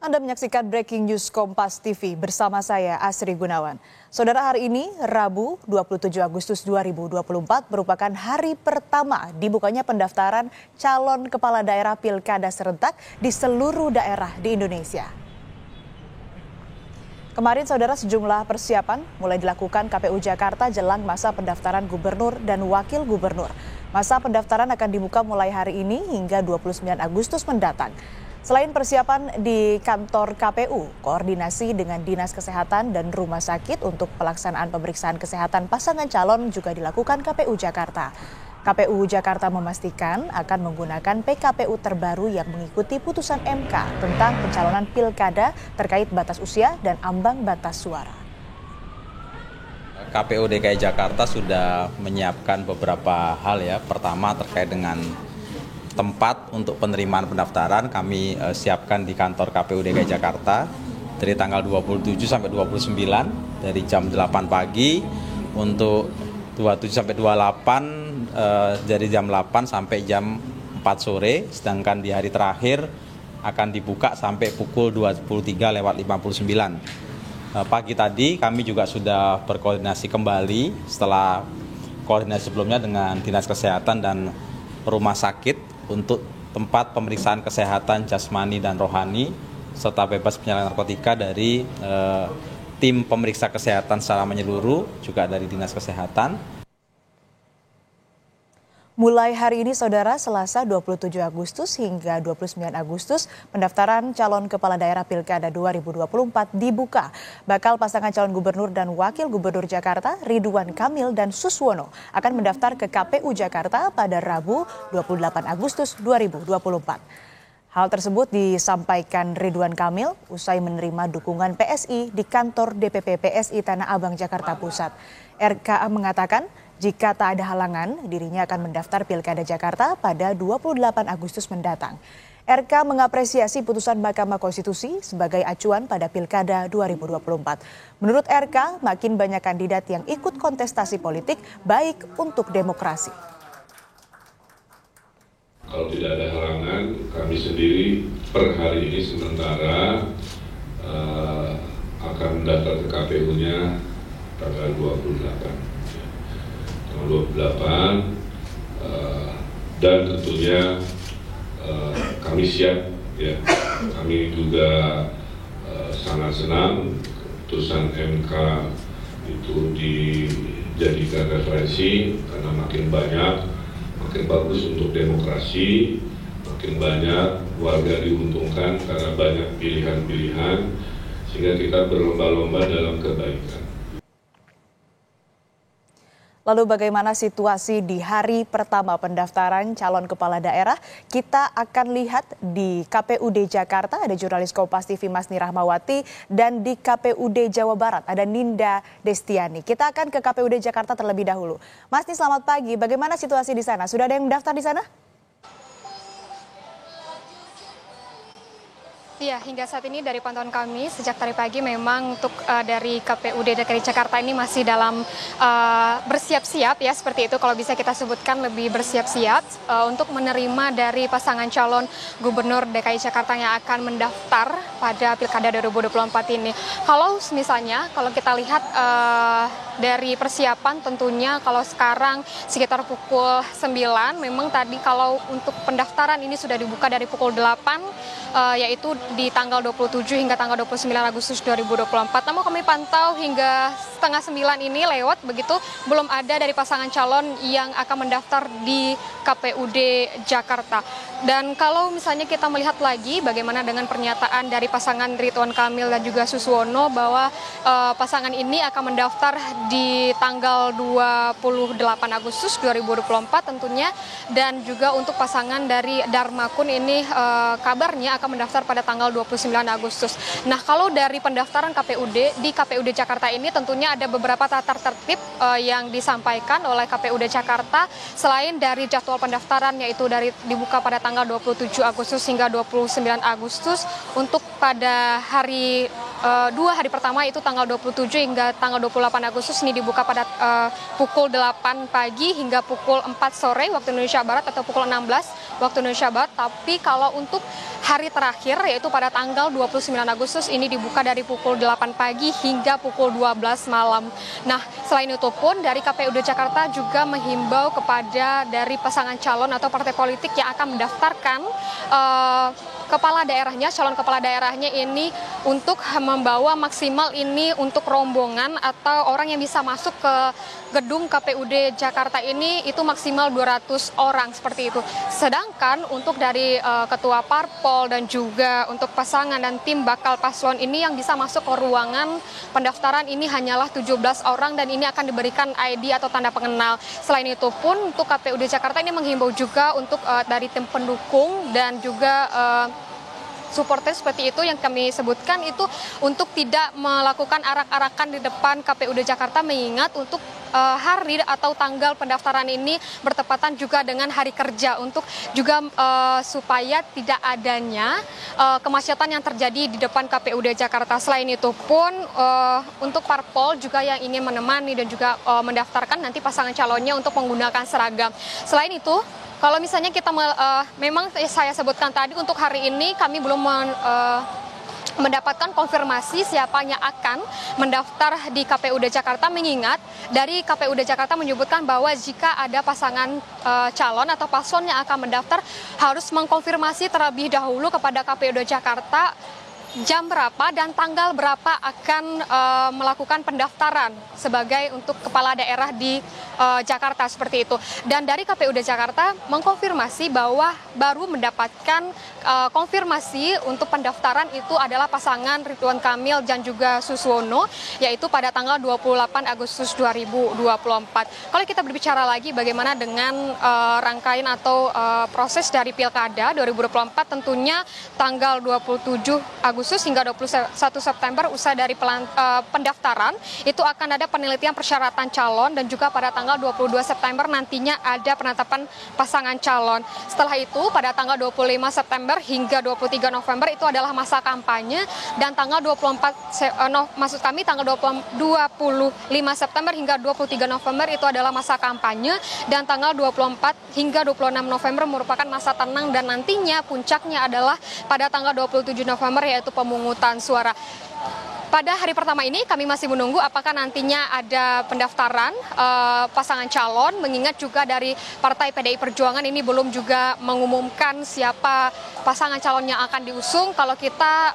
Anda menyaksikan Breaking News Kompas TV bersama saya Asri Gunawan. Saudara, hari ini Rabu 27 Agustus 2024 merupakan hari pertama dibukanya pendaftaran calon kepala daerah pilkada serentak di seluruh daerah di Indonesia. Kemarin saudara, sejumlah persiapan mulai dilakukan KPU Jakarta jelang masa pendaftaran gubernur dan wakil gubernur. Masa pendaftaran akan dibuka mulai hari ini hingga 29 Agustus mendatang. Selain persiapan di kantor KPU, koordinasi dengan Dinas Kesehatan dan Rumah Sakit untuk pelaksanaan pemeriksaan kesehatan pasangan calon juga dilakukan KPU Jakarta. KPU Jakarta memastikan akan menggunakan PKPU terbaru yang mengikuti putusan MK tentang pencalonan pilkada terkait batas usia dan ambang batas suara. KPU DKI Jakarta sudah menyiapkan beberapa hal ya. Pertama terkait dengan tempat untuk penerimaan pendaftaran kami siapkan di kantor KPU DKI Jakarta dari tanggal 27 sampai 29 dari jam 8 pagi, untuk 27 sampai 28 dari jam 8 sampai jam 4 sore, sedangkan di hari terakhir akan dibuka sampai pukul 23:59. Pagi tadi kami juga sudah berkoordinasi kembali setelah koordinasi sebelumnya dengan Dinas Kesehatan dan Rumah Sakit untuk tempat pemeriksaan kesehatan jasmani dan rohani serta bebas penyalahgunaan narkotika dari tim pemeriksa kesehatan secara menyeluruh juga dari Dinas Kesehatan. Mulai hari ini saudara, Selasa 27 Agustus hingga 29 Agustus, pendaftaran calon kepala daerah pilkada 2024 dibuka. Bakal pasangan calon gubernur dan wakil gubernur Jakarta, Ridwan Kamil dan Suswono, akan mendaftar ke KPU Jakarta pada Rabu 28 Agustus 2024. Hal tersebut disampaikan Ridwan Kamil usai menerima dukungan PSI di kantor DPP PSI Tanah Abang, Jakarta Pusat. RKA mengatakan jika tak ada halangan, dirinya akan mendaftar Pilkada Jakarta pada 28 Agustus mendatang. RK mengapresiasi putusan Mahkamah Konstitusi sebagai acuan pada Pilkada 2024. Menurut RK, makin banyak kandidat yang ikut kontestasi politik baik untuk demokrasi. Kalau tidak ada halangan, kami sendiri per hari ini sementara akan mendaftar ke KPU-nya tanggal 28. 28 dan tentunya kami siap ya. Kami juga sangat senang putusan MK itu dijadikan referensi karena makin banyak makin bagus untuk demokrasi, makin banyak warga diuntungkan karena banyak pilihan-pilihan sehingga kita berlomba-lomba dalam kebaikan. Lalu bagaimana situasi di hari pertama pendaftaran calon kepala daerah? Kita akan lihat di KPUD Jakarta ada jurnalis Kompas TV Masni Rahmawati, dan di KPUD Jawa Barat ada Ninda Destiani. Kita akan ke KPUD Jakarta terlebih dahulu. Masni, selamat pagi. Bagaimana situasi di sana? Sudah ada yang mendaftar di sana? Iya, hingga saat ini dari pantauan kami sejak tadi pagi memang untuk dari KPUD DKI Jakarta ini masih dalam bersiap-siap ya, seperti itu kalau bisa kita sebutkan, lebih bersiap-siap untuk menerima dari pasangan calon gubernur DKI Jakarta yang akan mendaftar pada Pilkada 2024 ini. Kalau misalnya kalau kita lihat dari persiapan, tentunya kalau sekarang sekitar pukul 9, memang tadi kalau untuk pendaftaran ini sudah dibuka dari pukul 8 yaitu di tanggal 27 hingga tanggal 29 Agustus 2024. Namun kami pantau hingga setengah 9 ini lewat begitu, belum ada dari pasangan calon yang akan mendaftar di KPUD Jakarta. Dan kalau misalnya kita melihat lagi bagaimana dengan pernyataan dari pasangan Ridwan Kamil dan juga Suswono bahwa pasangan ini akan mendaftar di tanggal 28 Agustus 2024 tentunya, dan juga untuk pasangan dari Darmakun ini kabarnya akan mendaftar pada tanggal 29 Agustus. Nah, kalau dari pendaftaran KPUD di KPUD Jakarta ini tentunya ada beberapa tata tertib yang disampaikan oleh KPUD Jakarta selain dari jadwal pendaftaran, yaitu dari dibuka pada tanggal 27 Agustus hingga 29 Agustus. Untuk pada hari 2 hari pertama itu tanggal 27 hingga tanggal 28 Agustus ini dibuka pada pukul 8 pagi hingga pukul 4 sore waktu Indonesia Barat atau pukul 16 waktu Indonesia Barat. Tapi kalau untuk hari terakhir yaitu pada tanggal 29 Agustus ini dibuka dari pukul 8 pagi hingga pukul 12 malam. Nah, selain itu pun dari KPUD Jakarta juga menghimbau kepada dari pasangan calon atau partai politik yang akan mendaftarkan kepala daerahnya, calon kepala daerahnya ini untuk membawa maksimal ini untuk rombongan atau orang yang bisa masuk ke gedung KPUD Jakarta ini itu maksimal 200 orang seperti itu. Sedangkan untuk dari ketua parpol dan juga untuk pasangan dan tim bakal paslon ini yang bisa masuk ke ruangan pendaftaran ini hanyalah 17 orang dan ini akan diberikan ID atau tanda pengenal. Selain itu pun untuk KPUD Jakarta ini menghimbau juga untuk dari tim pendukung dan juga supporter seperti itu yang kami sebutkan itu untuk tidak melakukan arak-arakan di depan KPUD Jakarta mengingat untuk hari atau tanggal pendaftaran ini bertepatan juga dengan hari kerja untuk juga supaya tidak adanya kemacetan yang terjadi di depan KPUD Jakarta. Selain itu pun untuk parpol juga yang ingin menemani dan juga mendaftarkan nanti pasangan calonnya untuk menggunakan seragam. Selain itu, kalau misalnya kita memang saya sebutkan tadi untuk hari ini kami belum mendapatkan konfirmasi siapa yang akan mendaftar di KPUD Jakarta mengingat dari KPUD Jakarta menyebutkan bahwa jika ada pasangan calon atau paslon yang akan mendaftar harus mengkonfirmasi terlebih dahulu kepada KPUD Jakarta jam berapa dan tanggal berapa akan melakukan pendaftaran sebagai untuk kepala daerah di Jakarta seperti itu. Dan dari KPUD Jakarta mengkonfirmasi bahwa baru mendapatkan konfirmasi untuk pendaftaran itu adalah pasangan Ridwan Kamil dan juga Suswono yaitu pada tanggal 28 Agustus 2024. Kalau kita berbicara lagi bagaimana dengan rangkaian atau proses dari Pilkada 2024 tentunya tanggal 27 Agustus hingga 21 September usai dari pendaftaran itu akan ada penelitian persyaratan calon dan juga pada tanggal 22 September nantinya ada penetapan pasangan calon. Setelah itu pada tanggal 25 September hingga 23 November itu adalah masa kampanye dan tanggal 25 September hingga 23 November itu adalah masa kampanye dan tanggal 24 hingga 26 November merupakan masa tenang dan nantinya puncaknya adalah pada tanggal 27 November yaitu pemungutan suara. Pada hari pertama ini kami masih menunggu apakah nantinya ada pendaftaran pasangan calon mengingat juga dari Partai PDI Perjuangan ini belum juga mengumumkan siapa pasangan calon yang akan diusung. Kalau kita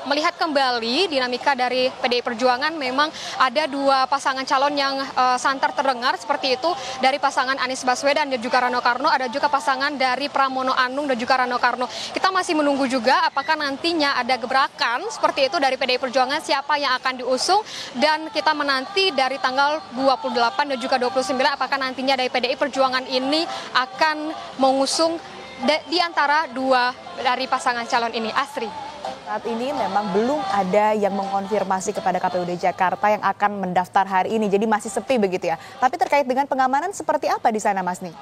melihat kembali dinamika dari PDI Perjuangan memang ada dua pasangan calon yang santer terdengar seperti itu dari pasangan Anies Baswedan dan juga Rano Karno, ada juga pasangan dari Pramono Anung dan juga Rano Karno. Kita masih menunggu juga apakah nantinya ada gebrakan seperti itu dari PDI Perjuangan siapa yang akan diusung dan kita menanti dari tanggal 28 dan juga 29 apakah nantinya dari PDI Perjuangan ini akan mengusung di antara dua dari pasangan calon ini. Asri. Saat ini memang belum ada yang mengkonfirmasi kepada KPUD Jakarta yang akan mendaftar hari ini, jadi masih sepi begitu ya. Tapi terkait dengan pengamanan seperti apa di sana, Mas Ni?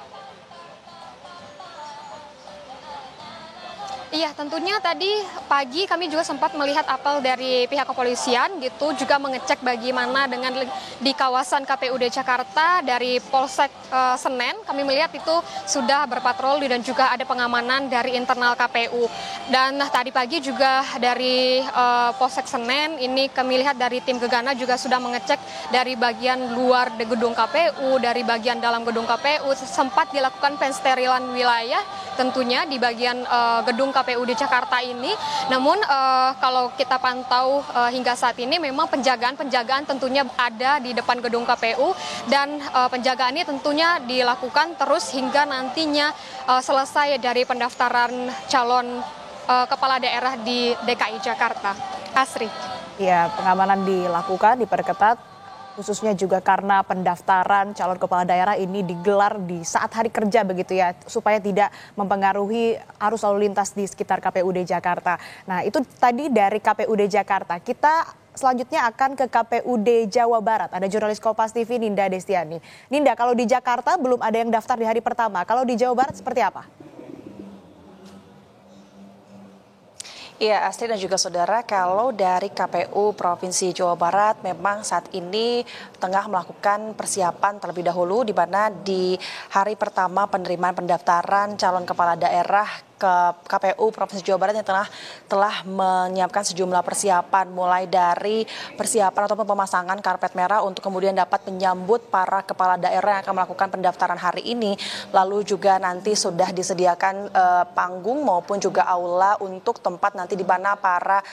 Iya, tentunya tadi pagi kami juga sempat melihat apel dari pihak kepolisian gitu, juga mengecek bagaimana dengan di kawasan KPUD Jakarta dari Polsek Senen. Kami melihat itu sudah berpatroli dan juga ada pengamanan dari internal KPU. Dan tadi pagi juga dari Polsek Senen ini kami lihat dari tim Gegana juga sudah mengecek dari bagian luar gedung KPU, dari bagian dalam gedung KPU sempat dilakukan pensterilan wilayah tentunya di bagian gedung KPU di Jakarta ini. Namun kalau kita pantau hingga saat ini memang penjagaan tentunya ada di depan gedung KPU dan penjagaan ini tentunya dilakukan terus hingga nantinya selesai dari pendaftaran calon kepala daerah di DKI Jakarta. Asri. Ya, pengamanan dilakukan, diperketat. Khususnya juga karena pendaftaran calon kepala daerah ini digelar di saat hari kerja begitu ya, supaya tidak mempengaruhi arus lalu lintas di sekitar KPUD Jakarta. Nah itu tadi dari KPUD Jakarta. Kita selanjutnya akan ke KPUD Jawa Barat. Ada jurnalis Kompas TV Ninda Destiani. Ninda, kalau di Jakarta belum ada yang daftar di hari pertama. Kalau di Jawa Barat seperti apa? Iya, Astrid dan juga saudara, kalau dari KPU Provinsi Jawa Barat memang saat ini tengah melakukan persiapan terlebih dahulu di mana di hari pertama penerimaan pendaftaran calon kepala daerah ke KPU Provinsi Jawa Barat yang telah menyiapkan sejumlah persiapan, mulai dari persiapan ataupun pemasangan karpet merah untuk kemudian dapat menyambut para kepala daerah yang akan melakukan pendaftaran hari ini. Lalu juga nanti sudah disediakan panggung maupun juga aula untuk tempat nanti di mana para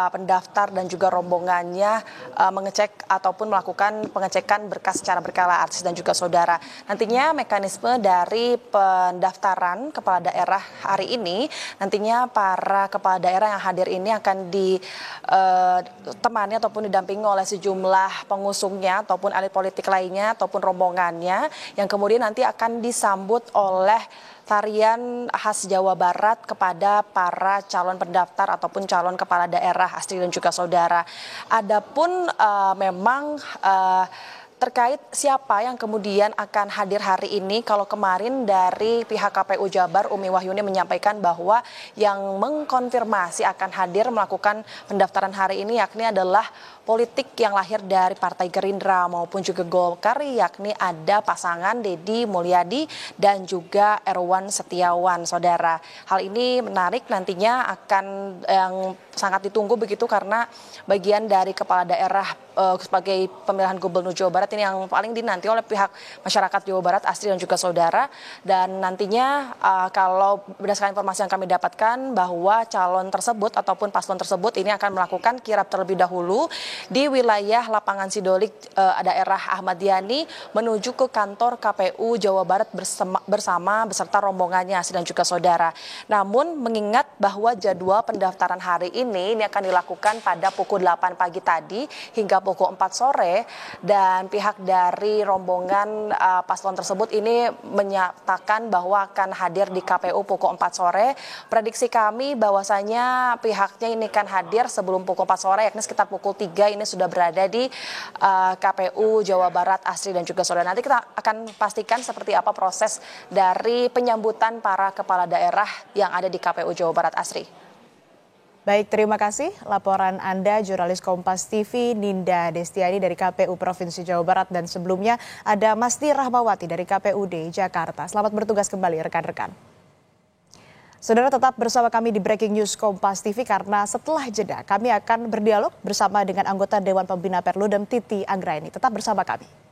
pendaftar dan juga rombongannya mengecek ataupun melakukan pengecekan berkas secara berkala, artis dan juga saudara. Nantinya mekanisme dari pendaftaran kepala daerah hari ini, nantinya para kepala daerah yang hadir ini akan ditemani ataupun didampingi oleh sejumlah pengusungnya ataupun elit politik lainnya ataupun rombongannya yang kemudian nanti akan disambut oleh tarian khas Jawa Barat kepada para calon pendaftar ataupun calon kepala daerah, Astri dan juga saudara. Adapun memang terkait siapa yang kemudian akan hadir hari ini, kalau kemarin dari pihak KPU Jabar, Umi Wahyuni menyampaikan bahwa yang mengkonfirmasi akan hadir melakukan pendaftaran hari ini yakni adalah politik yang lahir dari Partai Gerindra maupun juga Golkar, yakni ada pasangan Deddy Mulyadi dan juga Erwan Setiawan, saudara. Hal ini menarik, nantinya akan yang sangat ditunggu begitu karena bagian dari kepala daerah sebagai pemilihan gubernur Jawa Barat ini yang paling dinanti oleh pihak masyarakat Jawa Barat, Astri dan juga saudara. Dan nantinya kalau berdasarkan informasi yang kami dapatkan bahwa calon tersebut ataupun paslon tersebut ini akan melakukan kirap terlebih dahulu di wilayah lapangan Sidolik daerah Ahmad Yani menuju ke kantor KPU Jawa Barat bersama beserta rombongannya, Astri dan juga saudara. Namun mengingat bahwa jadwal pendaftaran hari ini akan dilakukan pada pukul 8 pagi tadi hingga pukul 4 sore, dan pihak dari rombongan paslon tersebut ini menyatakan bahwa akan hadir di KPU pukul 4 sore. Prediksi kami bahwasanya pihaknya ini akan hadir sebelum pukul 4 sore, yakni sekitar pukul 3 ini sudah berada di KPU Jawa Barat, Astri dan juga saudara. Nanti kita akan pastikan seperti apa proses dari penyambutan para kepala daerah yang ada di KPU Jawa Barat, Astri. Baik, terima kasih laporan Anda, jurnalis Kompas TV Ninda Destiani dari KPU Provinsi Jawa Barat, dan sebelumnya ada Masti Rahmawati dari KPUD Jakarta. Selamat bertugas kembali rekan-rekan. Saudara, tetap bersama kami di Breaking News Kompas TV karena setelah jeda kami akan berdialog bersama dengan anggota Dewan Pembina Perludem Titi Anggraini. Tetap bersama kami.